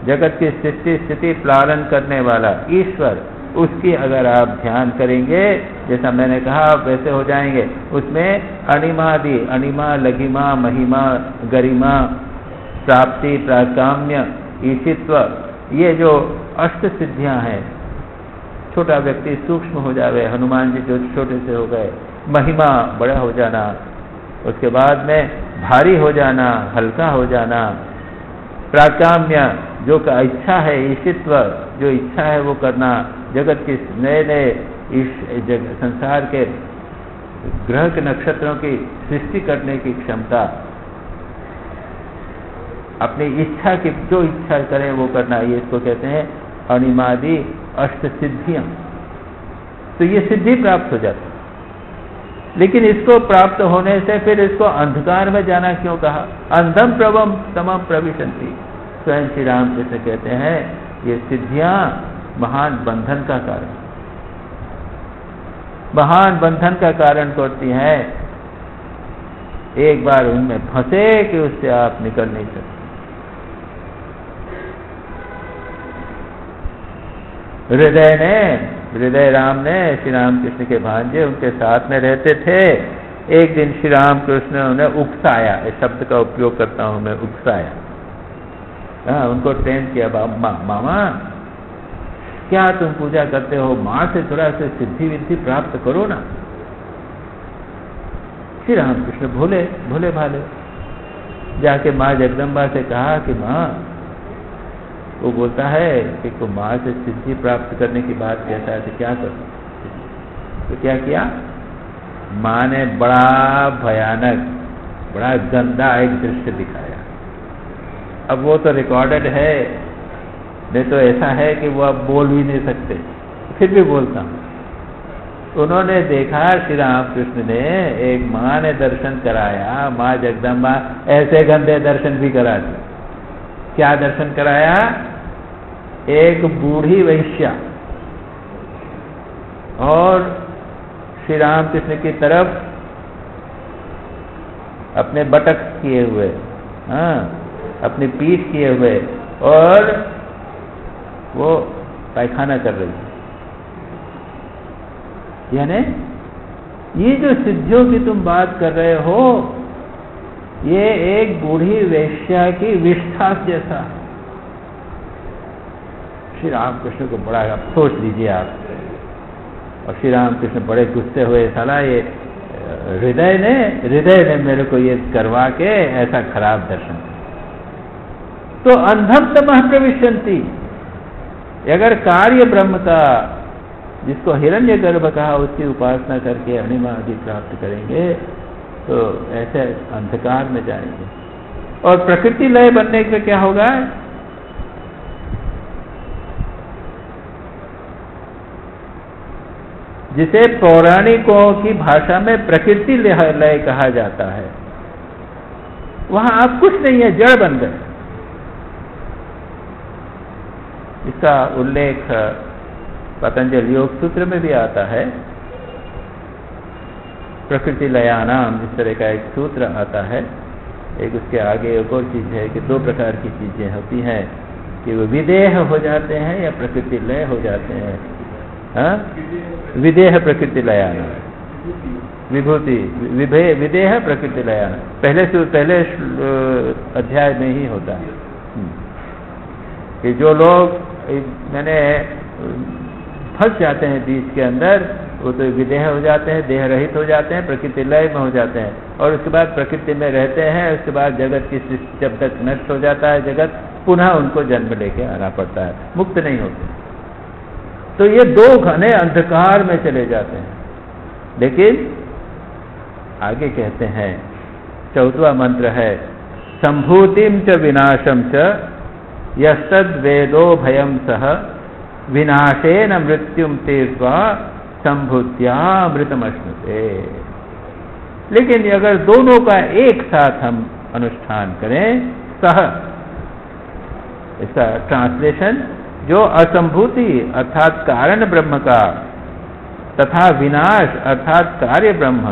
जगत की सृष्टि स्थिति पालन करने वाला ईश्वर, उसकी अगर आप ध्यान करेंगे, जैसा मैंने कहा वैसे हो जाएंगे। उसमें अणिमादि, अणिमा लघिमा महिमा गरिमा प्राप्ति प्राकाम्य ईशित्व, ये जो अष्ट सिद्धियां हैं, छोटा व्यक्ति सूक्ष्म हो जावे, हनुमान जी जो छोटे से हो गए, महिमा बड़ा हो जाना, उसके बाद में भारी हो जाना, हल्का हो जाना, प्राकाम्य जो का इच्छा है, ईशित्व जो इच्छा है वो करना, जगत की नए नए संसार के ग्रह के नक्षत्रों की सृष्टि करने की क्षमता, अपनी इच्छा की जो इच्छा करें वो करना, ये इसको कहते हैं अणिमादि अष्ट सिद्धियां। तो ये सिद्धि प्राप्त हो जाती है। लेकिन इसको प्राप्त होने से फिर इसको अंधकार में जाना क्यों कहा? अंधम प्रवम तमम प्रविशन्ति। स्वयं श्री रामकृष्ण कहते हैं ये सिद्धियां महान बंधन का कारण, महान बंधन का कारण करती हैं। एक बार उनमें फंसे कि उससे आप निकल नहीं सकते। हृदय राम ने श्री रामकृष्ण के भांजे उनके साथ में रहते थे। एक दिन श्री रामकृष्ण उन्हें उकसाया, इस शब्द का उपयोग करता हूं मैं, उकसाया। उनको ट्रेन किया, मामा क्या तुम पूजा करते हो, माँ से थोड़ा से सिद्धि विद्धि प्राप्त करो ना। श्री रामकृष्ण भोले भोले भाले जाके माँ जगदम्बा से कहा कि माँ, वो बोलता है कि को माँ से सिद्धि प्राप्त करने की बात कहता है तो क्या करूं? तो क्या किया, माँ ने बड़ा भयानक, बड़ा गंदा एक दृश्य दिखाया। अब वो तो रिकॉर्डेड है, नहीं तो ऐसा है कि वो अब बोल भी नहीं सकते, फिर भी बोलता हूं। उन्होंने देखा श्री रामकृष्ण ने, एक माँ ने दर्शन कराया, माँ जगदम्बा ऐसे गंदे दर्शन भी कराती। क्या दर्शन कराया? एक बूढ़ी वैश्या और श्री रामकृष्ण की तरफ अपने बटक किए हुए, अपनी पीठ किए हुए, और वो पायखाना कर रही है। यानी ये जो सिद्धियों की तुम बात कर रहे हो, ये एक बूढ़ी वेश्या की विष्ठा जैसा है। श्री रामकृष्ण को बड़ा, सोच लीजिए आप। और श्री रामकृष्ण बड़े गुस्से हुए, साला ये हृदय ने मेरे को ये करवा के ऐसा खराब दर्शन। तो अंधम तमः प्रविशन्ति, अगर कार्य ब्रह्म का, जिसको हिरण्यगर्भ कहा, उसकी उपासना करके अणिमा आदि प्राप्त करेंगे तो ऐसे अंधकार में जाएंगे। और प्रकृति लय बनने पे क्या होगा? जिसे पौराणिकों की भाषा में प्रकृति लय कहा जाता है, वहां आप कुछ नहीं है, जड़ बन गए। इसका उल्लेख पतंजलि योग सूत्र में भी आता है। प्रकृति लयानाम इस तरह का एक सूत्र आता है। एक उसके आगे एक और चीज है कि दो प्रकार की चीजें होती हैं, कि वो विदेह हो जाते हैं या प्रकृति लय हो जाते हैं। हाँ, विदेह प्रकृति लयाना, विभूति विदेह प्रकृति लयाना, पहले अध्याय में ही होता है कि जो लोग मैंने फंस जाते हैं बीच के अंदर, वो तो विदेह हो जाते हैं, देह रहित हो जाते हैं, प्रकृति लय में हो जाते हैं, और उसके बाद प्रकृति में रहते हैं। उसके बाद जगत की सृष्टि जब तक नष्ट हो जाता है जगत, पुनः उनको जन्म लेके आना पड़ता है, मुक्त नहीं होते। तो ये दो घने अंधकार में चले जाते हैं। लेकिन आगे कहते हैं, 14वां मंत्र है, संभूतिम च विनाशम च यस्तद वेदो भयम सह विनाशेन मृत्युम तीर्त्वा संभूत्यामृतमश्नुते। लेकिन अगर दोनों का एक साथ हम अनुष्ठान करें, सह, इसका ट्रांसलेशन, जो असंभूति अर्थात कारण ब्रह्म का तथा विनाश अर्थात कार्य ब्रह्म,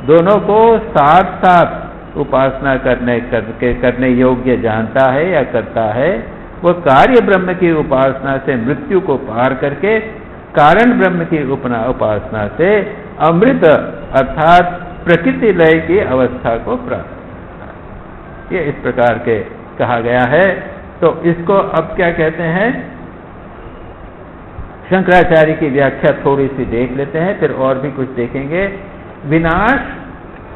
दोनों को साथ साथ उपासना करने योग्य जानता है या करता है, वह कार्य ब्रह्म की उपासना से मृत्यु को पार करके कारण ब्रह्म की उपासना से अमृत अर्थात प्रकृति लय की अवस्था को प्राप्त करता है। ये इस प्रकार के कहा गया है। तो इसको अब क्या कहते हैं, शंकराचार्य की व्याख्या थोड़ी सी देख लेते हैं, फिर और भी कुछ देखेंगे। विनाश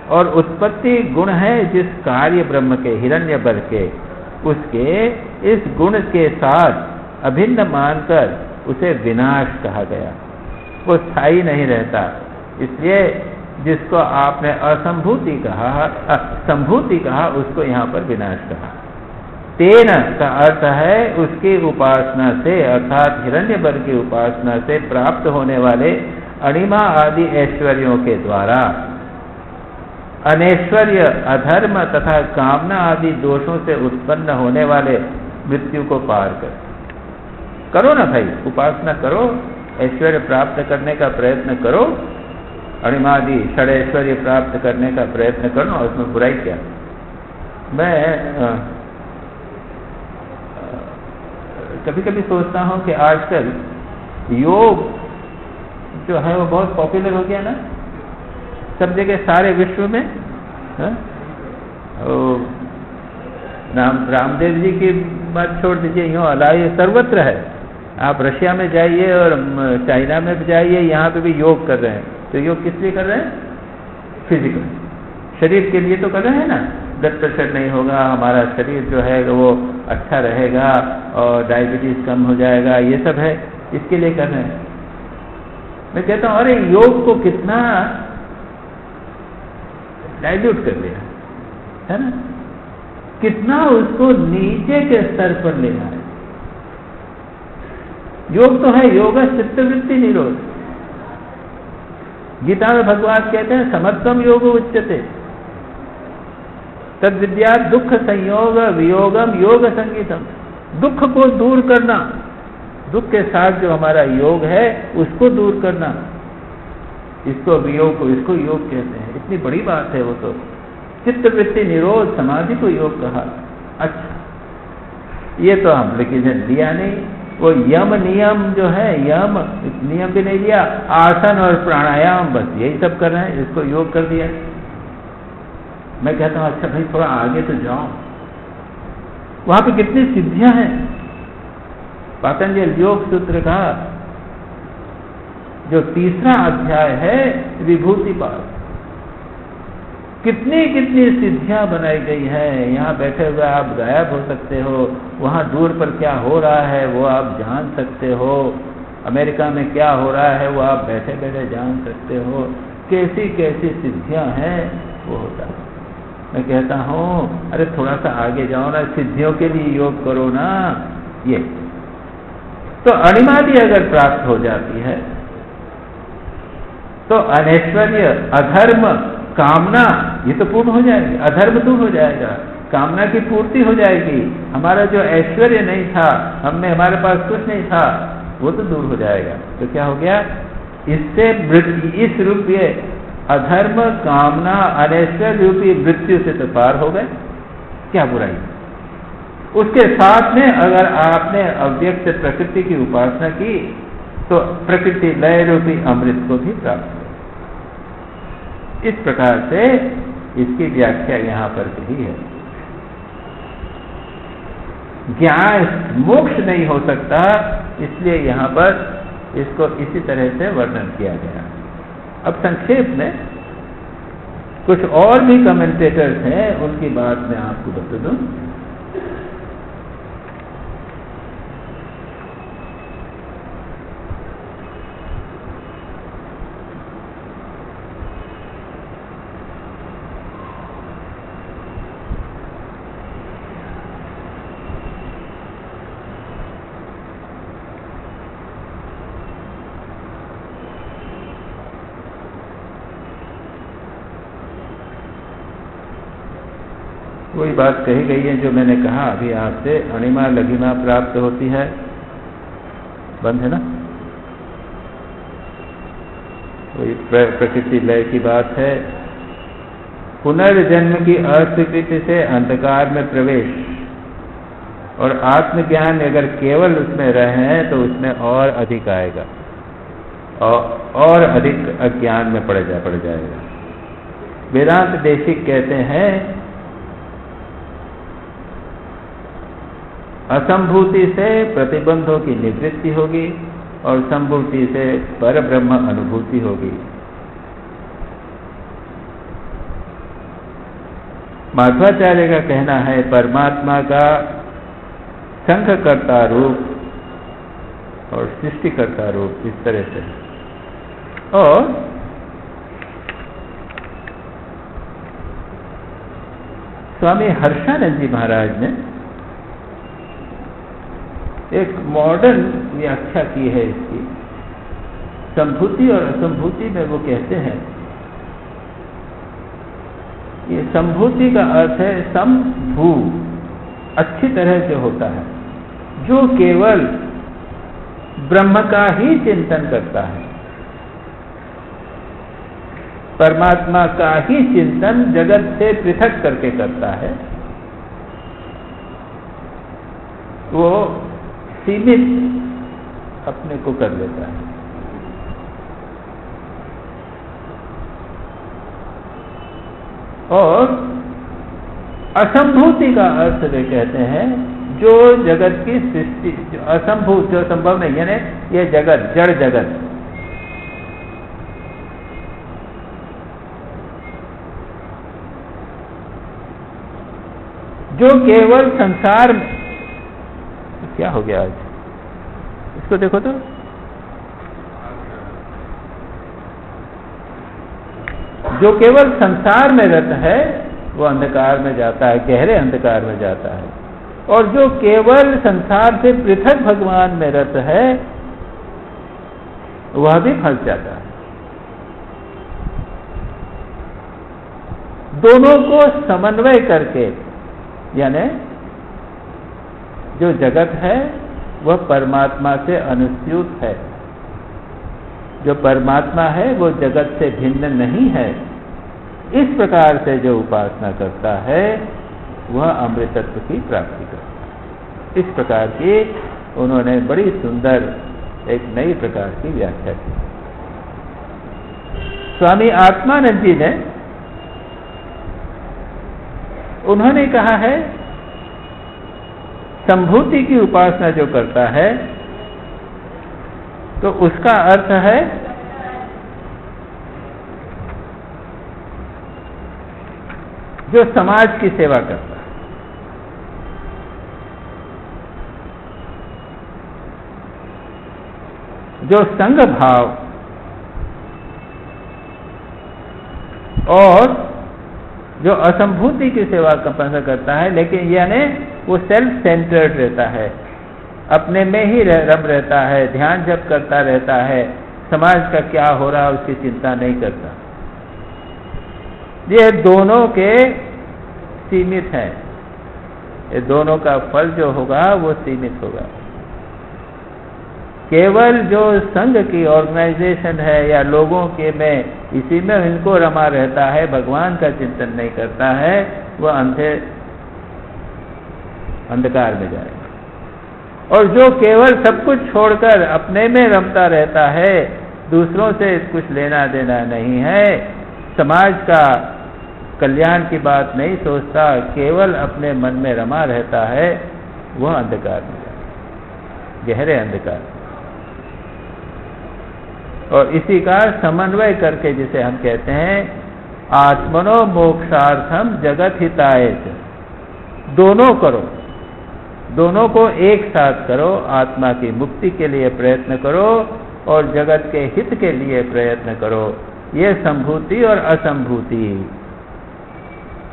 और उत्पत्ति गुण है जिस कार्य ब्रह्म के, हिरण्यबर के, उसके इस गुण के साथ अभिन्न मानकर उसे विनाश कहा गया। वो स्थायी नहीं रहता, इसलिए जिसको आपने असंभूति कहा, संभूति कहा, उसको यहाँ पर विनाश कहा। तेन का अर्थ है उसकी उपासना से अर्थात हिरण्यबर की उपासना से प्राप्त होने वाले अणिमा आदि ऐश्वर्यों के द्वारा अनैश्वर्य, अधर्म तथा कामना आदि दोषों से उत्पन्न होने वाले मृत्यु को पार करो ना भाई, उपासना करो, ऐश्वर्य प्राप्त करने का प्रयत्न करो, अणिमादि षडैश्वर्य प्राप्त करने का प्रयत्न करो, और उसमें बुराई क्या। मैं कभी कभी सोचता हूँ कि आजकल योग जो है वो बहुत पॉपुलर हो गया ना सब जगह, सारे विश्व में। रामदेव जी की बात छोड़ दीजिए, यूँ अलाय सर्वत्र है। आप रशिया में जाइए और चाइना में भी जाइए, यहाँ पे भी योग कर रहे हैं। तो योग किस लिए कर रहे हैं? फिजिकल, शरीर के लिए तो कर रहे हैं ना। ब्लड प्रेशर नहीं होगा, हमारा शरीर जो है वो अच्छा रहेगा और डायबिटीज कम हो जाएगा, ये सब है, इसके लिए कर रहे हैं। मैं कहता हूँ अरे योग को कितना डाइल्यूट कर लिया है ना, कितना उसको नीचे के स्तर पर लेना है। योग तो है योगा चित्तवृत्ति निरोध। गीता में भगवान कहते हैं समत्वम योग उच्यते तद विद्या दुख संयोग वियोगम योग संगीतम। दुख को दूर करना, दुख के साथ जो हमारा योग है उसको दूर करना, इसको वियोग को, इसको योग कहते हैं। इतनी बड़ी बात है वो तो। चित्तवृत्ति निरोध, समाधि को योग कहा। अच्छा, ये तो हम लेकिन लिया नहीं। वो यम नियम जो है, यम नियम भी नहीं लिया, आसन और प्राणायाम बस यही सब कर रहे हैं, इसको योग कर दिया। मैं कहता हूँ अच्छा भाई थोड़ा आगे तो जाओ, वहां पे कितनी सिद्धियां हैं। पतंजलि योग सूत्र का जो 3रा अध्याय है विभूति पाद, कितनी कितनी सिद्धियां बनाई गई हैं। यहाँ बैठे हुए आप गायब हो सकते हो, वहाँ दूर पर क्या हो रहा है वो आप जान सकते हो, अमेरिका में क्या हो रहा है वो आप बैठे बैठे जान सकते हो। कैसी कैसी सिद्धियां हैं वो होता है। मैं कहता हूँ अरे थोड़ा सा आगे जाओ ना, सिद्धियों के लिए योग करो ना। ये तो अणिमादि अगर प्राप्त हो जाती है तो अनैश्वर्य, अधर्म, कामना ये तो पूर्ण हो जाएगी, अधर्म दूर हो जाएगा, कामना की पूर्ति हो जाएगी। हमारा जो ऐश्वर्य नहीं था, हमारे पास कुछ नहीं था, वो तो दूर हो जाएगा। तो क्या हो गया, इससे इस रूपी अधर्म, कामना, अनैश्वर्य रूपी मृत्यु से तो पार हो गए। क्या बुराई। उसके साथ में अगर आपने अव्यक्त प्रकृति की उपासना की तो प्रकृति लय रूपी अमृत को भी प्राप्त हो। इस प्रकार से इसकी व्याख्या यहाँ पर कही है। ज्ञान मोक्ष नहीं हो सकता, इसलिए यहाँ पर इसको इसी तरह से वर्णन किया गया। अब संक्षेप में कुछ और भी कमेंटेटर्स हैं, उनकी बात मैं आपको बता दूं। कोई बात कही गई है जो मैंने कहा अभी आपसे, अणिमा लघिमा प्राप्त होती है, बंद है ना। कोई प्रकृति लय की बात है। पुनर्जन्म की अस्वीकृति से अंधकार में प्रवेश, और आत्मज्ञान अगर केवल उसमें रहे तो उसमें और अधिक आएगा और अधिक अज्ञान में पड़ जाएगा। वेदांत देशिक कहते हैं असंभूति से प्रतिबंधों की निवृत्ति होगी और संभूति से परब्रह्म अनुभूति होगी। माध्वाचार्य का कहना है परमात्मा का संघकर्ता रूप और सृष्टिकर्ता रूप इस तरह से। और स्वामी हर्षानंद जी महाराज ने एक मॉडर्न व्याख्या की है इसकी। संभूति और असंभूति में वो कहते हैं, ये संभूति का अर्थ है समभू, अच्छी तरह से होता है, जो केवल ब्रह्म का ही चिंतन करता है, परमात्मा का ही चिंतन जगत से पृथक करके करता है, वो सीमित अपने को कर लेता है। और असंभूति का अर्थ वे कहते हैं जो जगत की सृष्टि, जो असंभूत, जो संभव नहीं, यानी ये जगत, जड़ जगत, जो केवल संसार में, क्या हो गया आज, इसको देखो तो, जो केवल संसार में रत है वो अंधकार में जाता है, गहरे अंधकार में जाता है, और जो केवल संसार से पृथक भगवान में रत है वह भी फंस जाता है। दोनों को समन्वय करके, यानी जो जगत है वह परमात्मा से अनुस्यूत है, जो परमात्मा है वो जगत से भिन्न नहीं है, इस प्रकार से जो उपासना करता है वह अमृतत्व की प्राप्ति करता है। इस प्रकार की उन्होंने बड़ी सुंदर एक नई प्रकार की व्याख्या की। स्वामी आत्मानंद जी ने, उन्होंने कहा है संभूति की उपासना जो करता है तो उसका अर्थ है जो समाज की सेवा करता है, जो संघ भाव और जो असंभूति की सेवा पसंद करता है, लेकिन यानी वो सेल्फ सेंटर्ड रहता है, अपने में ही रम रहता है, ध्यान जप करता रहता है, समाज का क्या हो रहा है उसकी चिंता नहीं करता। ये दोनों के सीमित हैं, ये दोनों का फल जो होगा वो सीमित होगा। केवल जो संघ की ऑर्गेनाइजेशन है या लोगों के में इसी में इनको रमा रहता है, भगवान का चिंतन नहीं करता है, वह अंधकार में जाएगा। और जो केवल सब कुछ छोड़कर अपने में रमता रहता है, दूसरों से कुछ लेना देना नहीं है, समाज का कल्याण की बात नहीं सोचता, केवल अपने मन में रमा रहता है, वह अंधकार में जाएगा, गहरे अंधकार। और इसी का समन्वय करके जिसे हम कहते हैं आत्मनो मोक्षार्थम जगत हिताय, दोनों करो, दोनों को एक साथ करो, आत्मा की मुक्ति के लिए प्रयत्न करो और जगत के हित के लिए प्रयत्न करो। ये संभूति और असंभूति,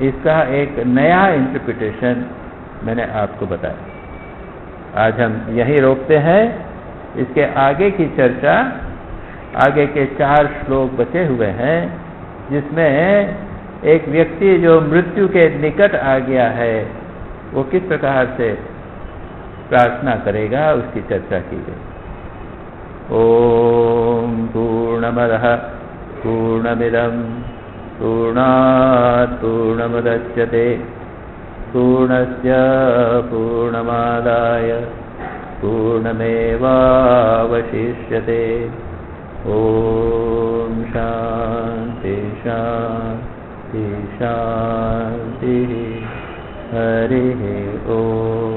इसका एक नया इंटरप्रिटेशन मैंने आपको बताया। आज हम यहीं रोकते हैं, इसके आगे की चर्चा आगे के 4 श्लोक बचे हुए हैं, जिसमें एक व्यक्ति जो मृत्यु के निकट आ गया है वो किस प्रकार से प्रार्थना करेगा उसकी चर्चा की गई। ओम पूर्णमदः पूर्णमिदं पूर्णात् पूर्णमुदच्यते पूर्णस्य पूर्णमादाय पूर्णमेवावशिष्यते। ओम शांति शांति शांति। हरि ओम।